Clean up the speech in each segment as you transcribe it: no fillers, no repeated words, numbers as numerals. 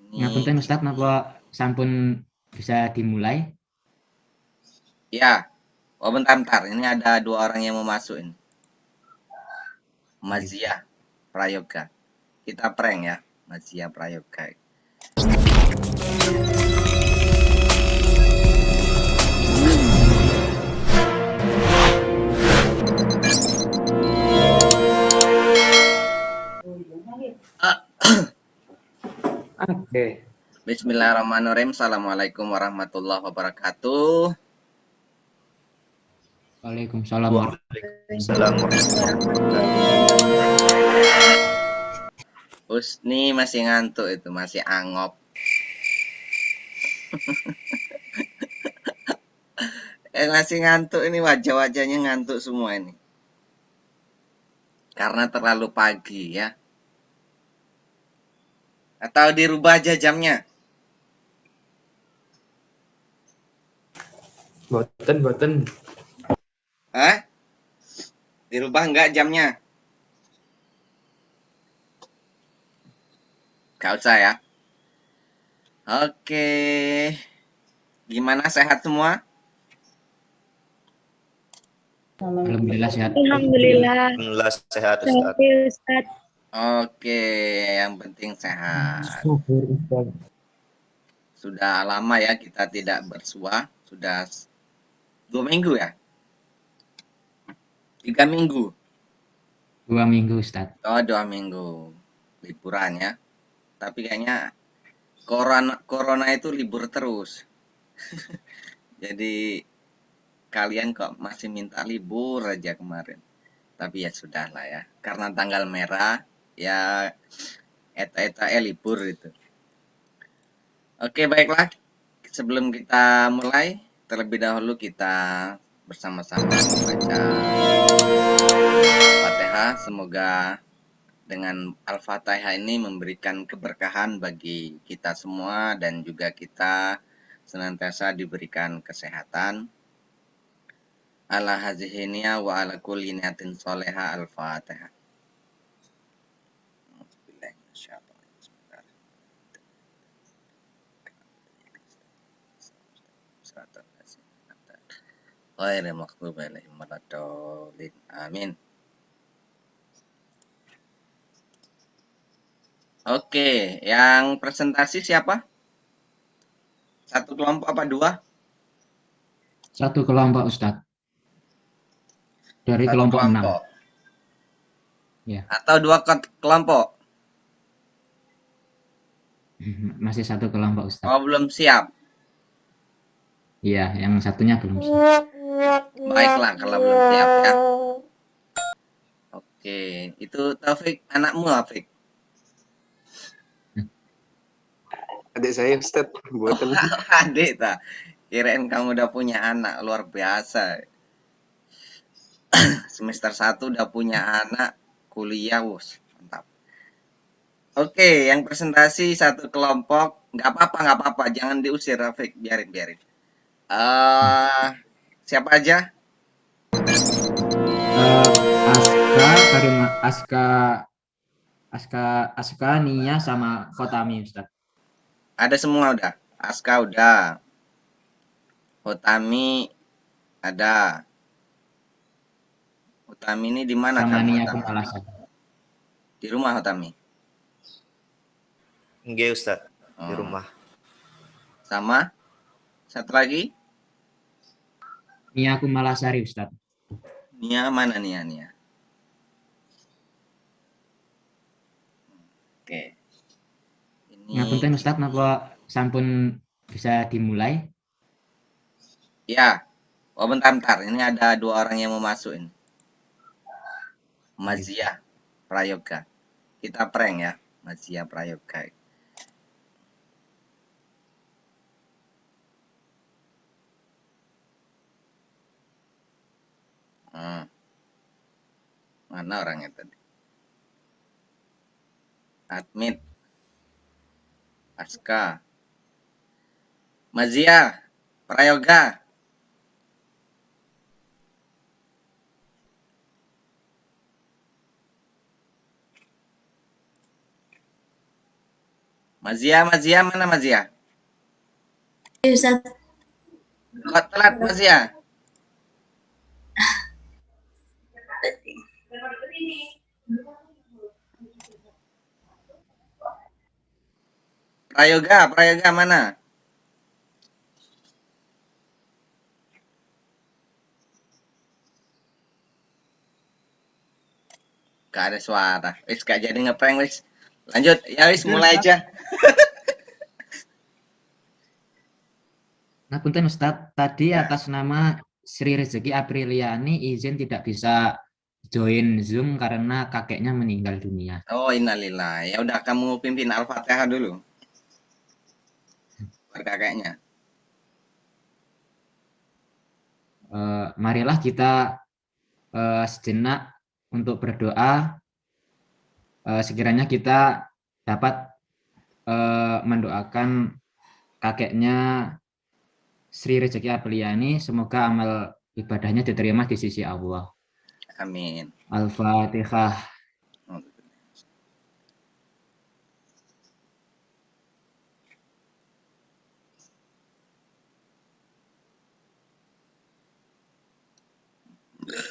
Ngapunten Ini Ustaz, napa sampun bisa dimulai? ya, oh bentar. Ini ada dua orang yang mau masuk ini. Oke, Ustaz. Mazia Prayoga. Kita prank ya, Mazia Prayoga. Oke. Bismillahirrahmanirrahim. Assalamualaikum warahmatullahi wabarakatuh. Waalaikumsalam Waalaikumsalam warahmatullahi wabarakatuh. Husni masih ngantuk itu, masih angop. Masih ngantuk ini, wajah-wajahnya ngantuk semua ini. Karena terlalu pagi ya. Atau dirubah aja jamnya. Boten. Hah? Dirubah nggak jamnya? Gak usah ya. Oke. Gimana, sehat semua? Alhamdulillah sehat. Alhamdulillah, Alhamdulillah sehat sehat Ustaz. ya Ustaz. Oke, yang penting sehat. Syukur Ustaz. Sudah lama ya kita tidak bersua. Sudah 2 minggu ya? 3 minggu. 2 minggu Ustaz. Oh, 2 minggu. Liburan ya. Tapi kayaknya corona itu libur terus. Jadi kalian kok masih minta libur aja kemarin. Tapi ya sudah lah ya. Karena tanggal merah, ya eta-eta libur itu. Oke, baiklah. Sebelum kita mulai, terlebih dahulu kita bersama-sama membaca Al-Fatihah. Semoga dengan Al-Fatihah ini memberikan keberkahan bagi kita semua dan juga kita senantiasa diberikan kesehatan. Ala hazihinia wa ala kulli niatin soleha. Al-Fatihah. Amin. Oke, yang presentasi siapa? Satu kelompok apa dua? Satu kelompok Ustaz. Dari Satu kelompok 6. kelompok. Ya. Atau dua kelompok? Masih satu kelompok Ustaz. Oh, belum siap. Iya, yang satunya belum siap. Baiklah kalau belum siap ya. Oke, itu Taufik anakmu, Taufik? Adik saya Ustaz, buatan. Adik tak? Kirain kamu udah punya anak, luar biasa. Semester 1 udah punya anak, kuliah, wus, mantap. Oke, yang presentasi satu kelompok, nggak apa-apa, jangan diusir, Taufik, biarin. Siapa aja? Aska, Nia sama Kotami Ustaz. Ada semua udah. Aska udah. Hotami ada. Hotami ini di mana Sama kamu, Nia Hotami? Kumalasan. Di rumah, Hotami? Nggih Ustaz, di Oh. rumah. Sama? Satu lagi? Nia Kumalasari Ustaz. Nia mana Nia? Oke. Ini Ngapunten Ustaz, napa sampun bisa dimulai? ya. Oh, bentar. Ini ada dua orang yang mau masuk ini. Mazia Prayoga. Kita prank ya, Mazia Prayoga. Mana orangnya tadi? Admit. Aska. Mazia Prayoga. Mazia mana Mazia? Iya, Ustaz. Kok telat Mazia? Prayoga mana? Gak ada suara. Wis gak jadi ngeprank wis. Lanjut, ya wis mulai aja. Nah, punten Ustadz, tadi Ya. atas nama Sri Rezeki Apriliani izin tidak bisa join Zoom karena kakeknya meninggal dunia. Oh, innalillah. Ya udah kamu pimpin Al-Fatihah dulu. Buat kakeknya. Marilah kita sejenak untuk berdoa. Sekiranya kita dapat mendoakan kakeknya Sri Rezeki Apriliani, semoga amal ibadahnya diterima di sisi Allah. Amin. Al-Fatihah.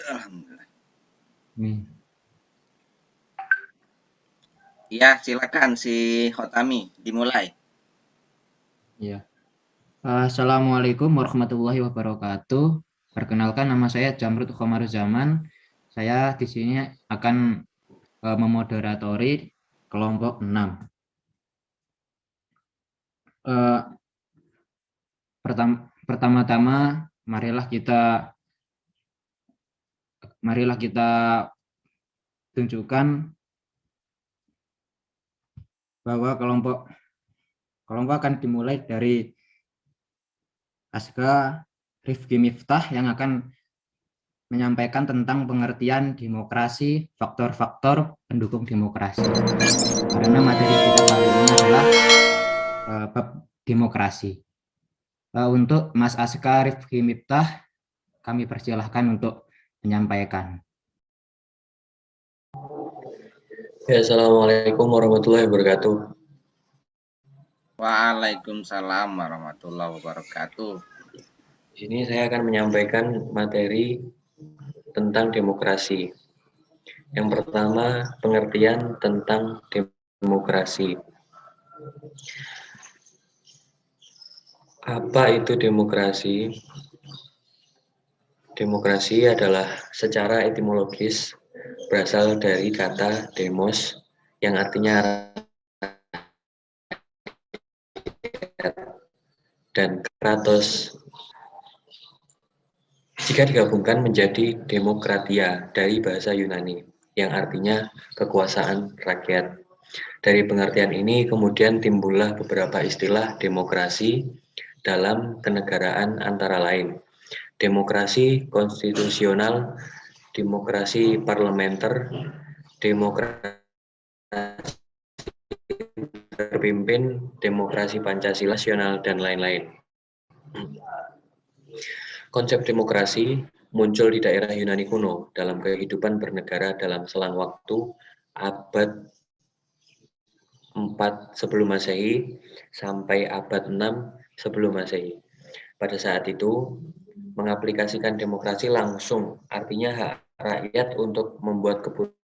Alhamdulillah. Ya, silakan si Hotami dimulai. Ya. Assalamualaikum warahmatullahi wabarakatuh. Perkenalkan, nama saya Jamrut Khomaruzaman. Saya di sini akan memoderatori kelompok 6. Pertama-tama marilah kita tunjukkan bahwa kelompok akan dimulai dari Asga Rifki Miftah yang akan menyampaikan tentang pengertian demokrasi, faktor-faktor pendukung demokrasi. Karena materi kita kali ini adalah bab demokrasi. Untuk Mas Asga Rifki Miftah, kami persilahkan untuk menyampaikan. Ya, Assalamualaikum warahmatullahi wabarakatuh. Waalaikumsalam warahmatullahi wabarakatuh. Ini saya akan menyampaikan materi tentang demokrasi. Yang pertama, pengertian tentang demokrasi. Apa itu demokrasi? Demokrasi adalah secara etimologis berasal dari kata demos yang artinya dan kratos. Jika digabungkan menjadi demokratia dari bahasa Yunani yang artinya kekuasaan rakyat. Dari pengertian ini kemudian timbullah beberapa istilah demokrasi dalam kenegaraan antara lain demokrasi konstitusional, demokrasi parlementer, demokrasi terpimpin, demokrasi Pancasila nasional, dan lain-lain. Konsep demokrasi muncul di daerah Yunani kuno dalam kehidupan bernegara dalam selang waktu abad 4 sebelum Masehi sampai abad 6 sebelum Masehi. Pada saat itu, mengaplikasikan demokrasi langsung, artinya hak rakyat untuk membuat keputusan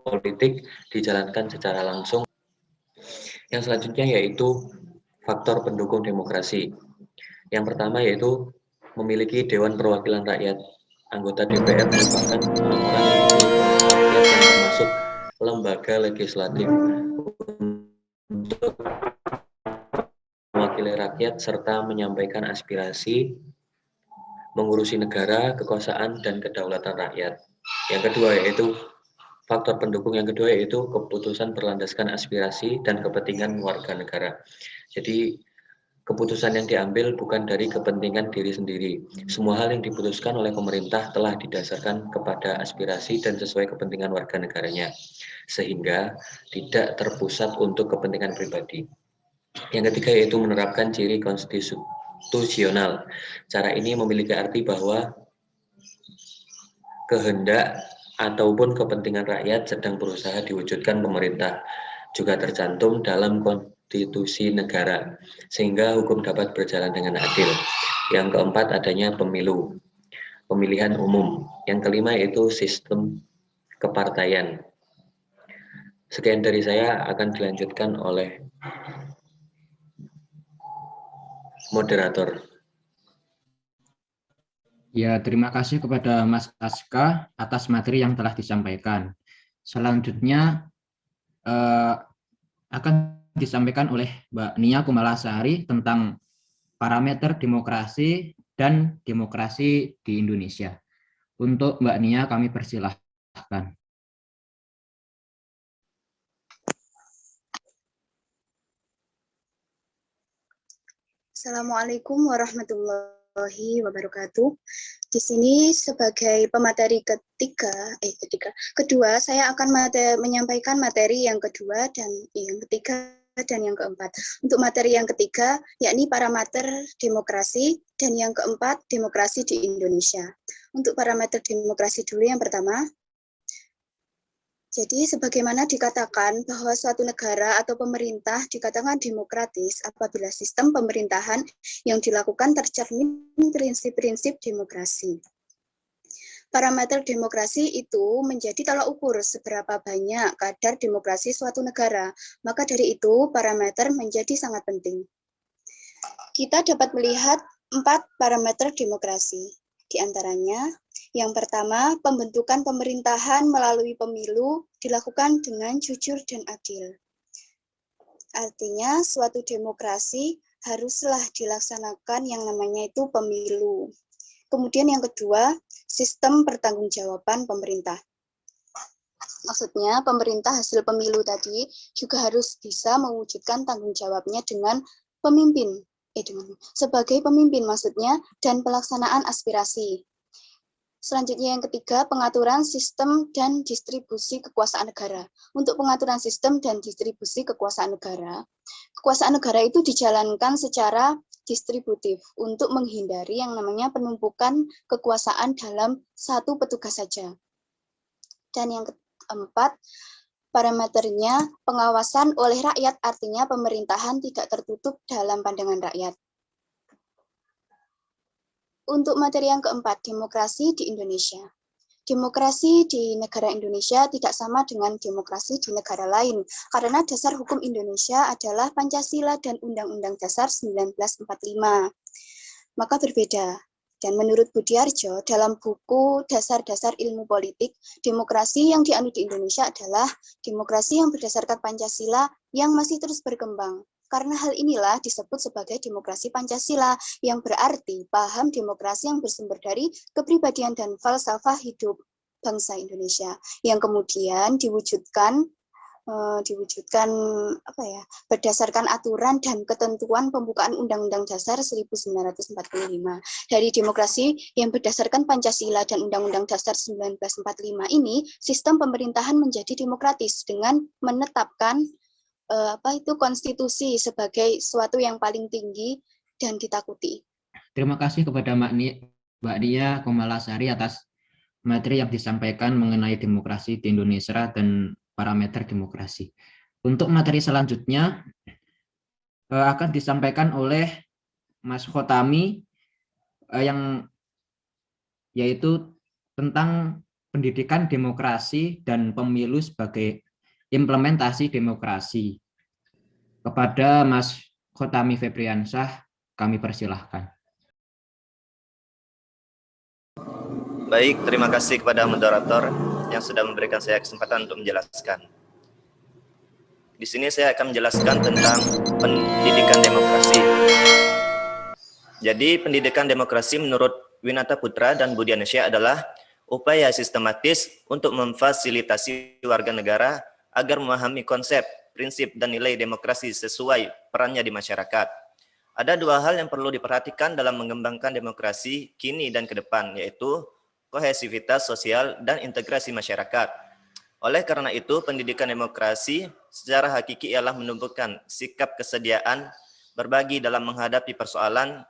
politik dijalankan secara langsung. Yang selanjutnya yaitu faktor pendukung demokrasi. Yang pertama yaitu memiliki Dewan Perwakilan Rakyat. Anggota DPR merupakan orang-orang yang dipilih oleh rakyat yang termasuk lembaga legislatif untuk mewakili rakyat serta menyampaikan aspirasi, mengurusi negara, kekuasaan, dan kedaulatan rakyat. Yang kedua yaitu faktor pendukung yang kedua yaitu keputusan berlandaskan aspirasi dan kepentingan warga negara. Jadi keputusan yang diambil bukan dari kepentingan diri sendiri. Semua hal yang diputuskan oleh pemerintah telah didasarkan kepada aspirasi dan sesuai kepentingan warga negaranya, sehingga tidak terpusat untuk kepentingan pribadi. Yang ketiga yaitu menerapkan ciri konstitusional. Cara ini memiliki arti bahwa kehendak ataupun kepentingan rakyat sedang berusaha diwujudkan pemerintah juga tercantum dalam konstitusi negara, sehingga hukum dapat berjalan dengan adil. Yang keempat, adanya pemilu, pemilihan umum. Yang kelima yaitu sistem kepartaian. Sekian dari saya, akan dilanjutkan oleh moderator. Ya, terima kasih kepada Mas Aska atas materi yang telah disampaikan. Selanjutnya akan disampaikan oleh Mbak Nia Kumalasari tentang parameter demokrasi dan demokrasi di Indonesia. Untuk Mbak Nia kami persilahkan. Assalamualaikum warahmatullahi wabarakatuh. Di sini sebagai pemateri kedua, saya akan menyampaikan materi yang kedua dan yang ketiga dan yang keempat. Untuk materi yang ketiga, yakni parameter demokrasi, dan yang keempat, demokrasi di Indonesia. Untuk parameter demokrasi dulu yang pertama. Jadi, sebagaimana dikatakan bahwa suatu negara atau pemerintah dikatakan demokratis apabila sistem pemerintahan yang dilakukan tercermin prinsip-prinsip demokrasi. Parameter demokrasi itu menjadi tolak ukur seberapa banyak kadar demokrasi suatu negara. Maka dari itu, parameter menjadi sangat penting. Kita dapat melihat 4 parameter demokrasi. Di antaranya, yang pertama, pembentukan pemerintahan melalui pemilu dilakukan dengan jujur dan adil. Artinya, suatu demokrasi haruslah dilaksanakan yang namanya itu pemilu. Kemudian yang kedua, sistem pertanggungjawaban pemerintah. Maksudnya, pemerintah hasil pemilu tadi juga harus bisa mewujudkan tanggung jawabnya dengan pemimpin. Sebagai pemimpin maksudnya, dan pelaksanaan aspirasi. Selanjutnya yang ketiga, pengaturan sistem dan distribusi kekuasaan negara. Untuk pengaturan sistem dan distribusi kekuasaan negara itu dijalankan secara distributif untuk menghindari yang namanya penumpukan kekuasaan dalam satu petugas saja. Dan yang keempat, parameternya pengawasan oleh rakyat, artinya pemerintahan tidak tertutup dalam pandangan rakyat. Untuk materi yang keempat, demokrasi di Indonesia. Demokrasi di negara Indonesia tidak sama dengan demokrasi di negara lain, karena dasar hukum Indonesia adalah Pancasila dan Undang-Undang Dasar 1945. Maka berbeda. Dan menurut Budiarjo, dalam buku Dasar-Dasar Ilmu Politik, demokrasi yang dianut di Indonesia adalah demokrasi yang berdasarkan Pancasila yang masih terus berkembang. Karena hal inilah disebut sebagai demokrasi Pancasila, yang berarti paham demokrasi yang bersumber dari kepribadian dan falsafah hidup bangsa Indonesia, yang kemudian diwujudkan berdasarkan aturan dan ketentuan pembukaan Undang-Undang Dasar 1945. Dari demokrasi yang berdasarkan Pancasila dan Undang-Undang Dasar 1945 ini, sistem pemerintahan menjadi demokratis dengan menetapkan konstitusi sebagai suatu yang paling tinggi dan ditakuti. Terima kasih kepada Mbak Nia Kumalasari atas materi yang disampaikan mengenai demokrasi di Indonesia dan parameter demokrasi. Untuk materi selanjutnya akan disampaikan oleh Mas Khotami yang yaitu tentang pendidikan demokrasi dan pemilu sebagai implementasi demokrasi. Kepada Mas Khotami Febriansyah, kami persilahkan. Baik, terima kasih kepada moderator yang sudah memberikan saya kesempatan untuk menjelaskan. Di sini saya akan menjelaskan tentang pendidikan demokrasi. Jadi, pendidikan demokrasi menurut Winata Putra dan Budiansyah adalah upaya sistematis untuk memfasilitasi warga negara agar memahami konsep, prinsip, dan nilai demokrasi sesuai perannya di masyarakat. Ada 2 hal yang perlu diperhatikan dalam mengembangkan demokrasi kini dan ke depan, yaitu kohesivitas sosial dan integrasi masyarakat. Oleh karena itu, pendidikan demokrasi secara hakiki ialah menumbuhkan sikap kesediaan berbagi dalam menghadapi persoalan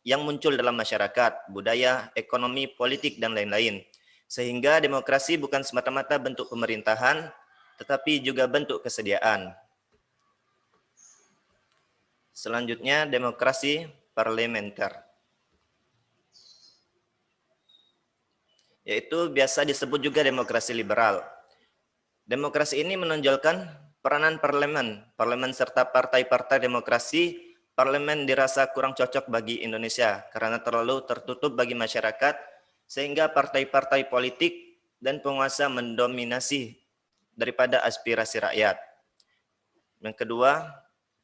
yang muncul dalam masyarakat, budaya, ekonomi, politik, dan lain-lain. Sehingga demokrasi bukan semata-mata bentuk pemerintahan, tetapi juga bentuk kesediaan. Selanjutnya, demokrasi parlementer, yaitu biasa disebut juga demokrasi liberal. Demokrasi ini menonjolkan peranan parlemen serta partai-partai demokrasi. Parlemen dirasa kurang cocok bagi Indonesia karena terlalu tertutup bagi masyarakat, sehingga partai-partai politik dan penguasa mendominasi daripada aspirasi rakyat. Yang kedua,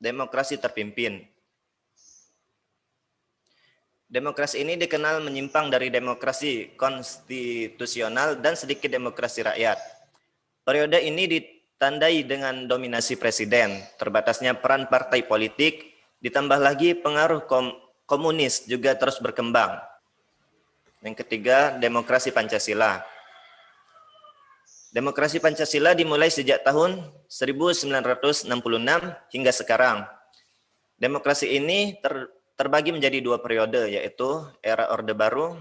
demokrasi terpimpin. Demokrasi ini dikenal menyimpang dari demokrasi konstitusional dan sedikit demokrasi rakyat. Periode ini ditandai dengan dominasi presiden, terbatasnya peran partai politik, ditambah lagi pengaruh komunis juga terus berkembang. Yang ketiga, demokrasi Pancasila. Demokrasi Pancasila dimulai sejak tahun 1966 hingga sekarang. Demokrasi ini terbagi menjadi dua periode, yaitu era Orde Baru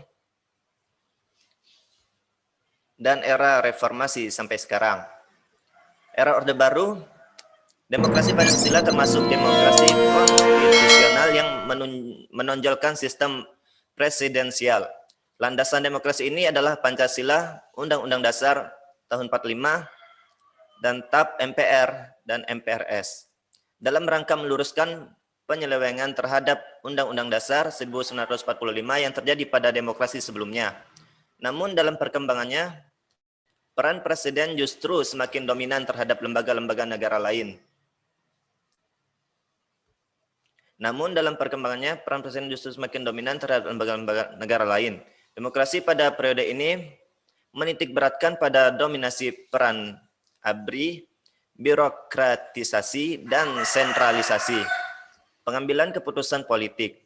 dan era reformasi sampai sekarang. Era Orde Baru, demokrasi Pancasila termasuk demokrasi konstitusional yang menonjolkan sistem presidensial. Landasan demokrasi ini adalah Pancasila, Undang-Undang Dasar tahun 45, dan TAP MPR dan MPRS. Dalam rangka meluruskan penyelewengan terhadap Undang-Undang Dasar 1945 yang terjadi pada demokrasi sebelumnya. Namun dalam perkembangannya, peran presiden justru semakin dominan terhadap lembaga-lembaga negara lain. Demokrasi pada periode ini menitik beratkan pada dominasi peran ABRI, birokratisasi, dan sentralisasi, pengambilan keputusan politik,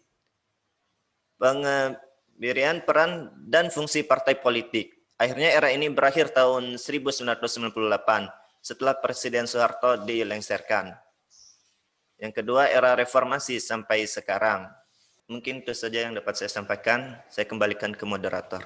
pengembangan peran dan fungsi partai politik. Akhirnya era ini berakhir tahun 1998 setelah Presiden Soeharto dilengsarkan. Yang kedua, era reformasi sampai sekarang. Mungkin itu saja yang dapat saya sampaikan. Saya kembalikan ke moderator.